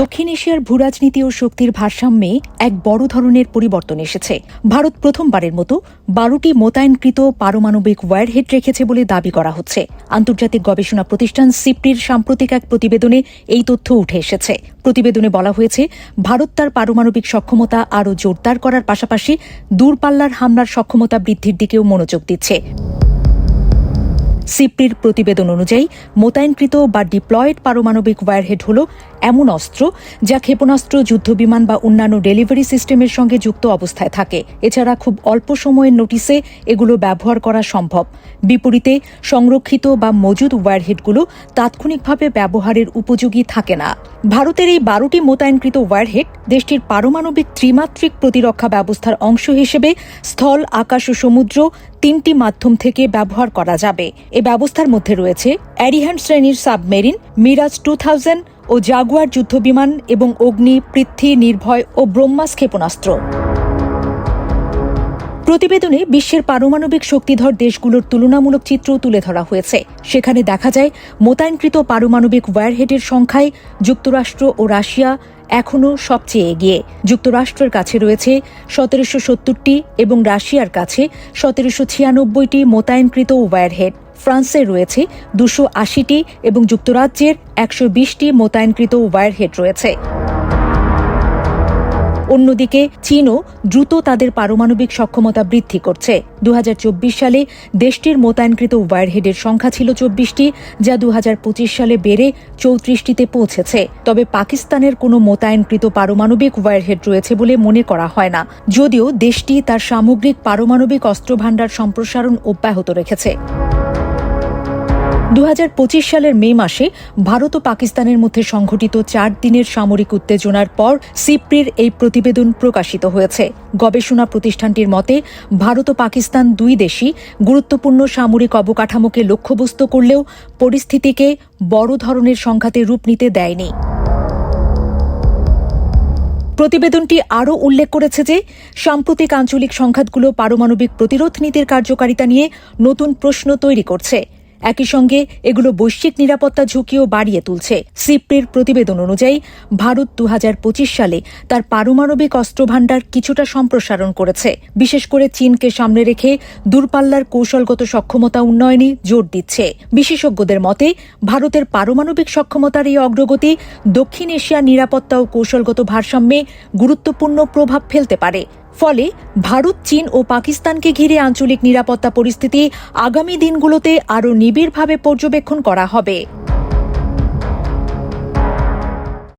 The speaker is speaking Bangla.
দক্ষিণ এশিয়ার ভূরাজনীতি ও শক্তির ভারসাম্যে এক বড় ধরনের পরিবর্তন এসেছে। ভারত প্রথমবারের মতো 12টি মোতায়েনকৃত পারমাণবিক ওয়্যারহেড রেখেছে বলে দাবি করা হচ্ছে। আন্তর্জাতিক গবেষণা প্রতিষ্ঠান সিপ্রির সাম্প্রতিক এক প্রতিবেদনে এই তথ্য উঠে এসেছে। প্রতিবেদনে বলা হয়েছে, ভারত তার পারমাণবিক সক্ষমতা আরও জোরদার করার পাশাপাশি দূরপাল্লার হামলার সক্ষমতা বৃদ্ধির দিকেও মনোযোগ দিচ্ছে। সিপ্রির প্রতিবেদন অনুযায়ী মোতায়েনকৃত বা ডিপ্লয়েড পারমাণবিক ওয়্যারহেড হল এমন অস্ত্র যা ক্ষেপণাস্ত্র, যুদ্ধবিমান বা অন্যান্য ডেলিভারি সিস্টেমের সঙ্গে যুক্ত অবস্থায় থাকে। এছাড়া খুব অল্প সময়ের নোটিসে এগুলো ব্যবহার করা সম্ভব। বিপরীতে সংরক্ষিত বা মজুদ ওয়্যারহেডগুলো তাৎক্ষণিকভাবে ব্যবহারের উপযোগী থাকে না। ভারতের এই 12টি মোতায়েনকৃত ওয়্যারহেড দেশটির পারমাণবিক ত্রিমাত্রিক প্রতিরক্ষা ব্যবস্থার অংশ হিসেবে স্থল, আকাশ ও সমুদ্র 3টি মাধ্যম থেকে ব্যবহার করা যাবে। এ ব্যবস্থার মধ্যে রয়েছে অ্যারিহান্ট শ্রেণীর সাবমেরিন, মিরাজ 2000 ও জাগুয়ার যুদ্ধবিমান এবং অগ্নি, পৃথ্বী, নির্ভয় ও ব্রহ্মাস ক্ষেপণাস্ত্র। প্রতিবেদনে বিশ্বের পারমাণবিক শক্তিধর দেশগুলোর তুলনামূলক চিত্রও তুলে ধরা হয়েছে। সেখানে দেখা যায়, মোতায়েনকৃত পারমাণবিক ওয়্যারহেডের সংখ্যায় যুক্তরাষ্ট্র ও রাশিয়া এখনও সবচেয়ে এগিয়ে। যুক্তরাষ্ট্রের কাছে রয়েছে 1770টি এবং রাশিয়ার কাছে 1796টি মোতায়েনকৃত ওয়্যারহেড। ফ্রান্সের রয়েছে 280টি এবং যুক্তরাজ্যের 120টি মোতায়েনকৃত ওয়্যারহেড রয়েছে। অন্যদিকে চীনও দ্রুত তাদের পারমাণবিক সক্ষমতা বৃদ্ধি করছে। 2024 সালে দেশটির মোতায়েনকৃত ওয়্যারহেডের সংখ্যা ছিল 24টি, যা 2025 সালে বেড়ে 34টিতে পৌঁছেছে। তবে পাকিস্তানের কোনো মোতায়েনকৃত পারমাণবিক ওয়্যারহেড রয়েছে বলে মনে করা হয় না, যদিও দেশটি তার সামগ্রিক পারমাণবিক অস্ত্রভান্ডার সম্প্রসারণ অব্যাহত রেখেছে। 2025 সালের মে মাসে ভারত ও পাকিস্তানের মধ্যে সংঘটিত 4 দিনের সামরিক উত্তেজনার পর সিপ্রির এই প্রতিবেদন প্রকাশিত হয়েছে। গবেষণা প্রতিষ্ঠানটির মতে, ভারত ও পাকিস্তান দুই দেশই গুরুত্বপূর্ণ সামরিক অবকাঠামোকে লক্ষ্যবস্তু করলেও পরিস্থিতিকে বড় ধরনের সংঘাতে রূপ নিতে দেয়নি। প্রতিবেদনটি আরও উল্লেখ করেছে যে, সাম্প্রতিক আঞ্চলিক সংঘাতগুলো পারমাণবিক প্রতিরোধ নীতির কার্যকারিতা নিয়ে নতুন প্রশ্ন তৈরি করছে। একই সঙ্গে এগুলো বৈশ্বিক নিরাপত্তা ঝুঁকিও বাড়িয়ে তুলছে। সিপ্রির প্রতিবেদন অনুযায়ী ভারত 2025 সালে তার পারমাণবিক অস্ত্রভান্ডার কিছুটা সম্প্রসারণ করেছে, বিশেষ করে চীনকে সামনে রেখে দূরপাল্লার কৌশলগত সক্ষমতা উন্নয়নে জোর দিচ্ছে। বিশেষজ্ঞদের মতে, ভারতের পারমাণবিক সক্ষমতার এই অগ্রগতি দক্ষিণ এশিয়ার নিরাপত্তা ও কৌশলগত ভারসাম্যে গুরুত্বপূর্ণ প্রভাব ফেলতে পারে। ফলে ভারত, চীন ও পাকিস্তানকে ঘিরে আঞ্চলিক নিরাপত্তা পরিস্থিতি আগামী দিনগুলোতে আরও নিবিড়ভাবে পর্যবেক্ষণ করা হবে।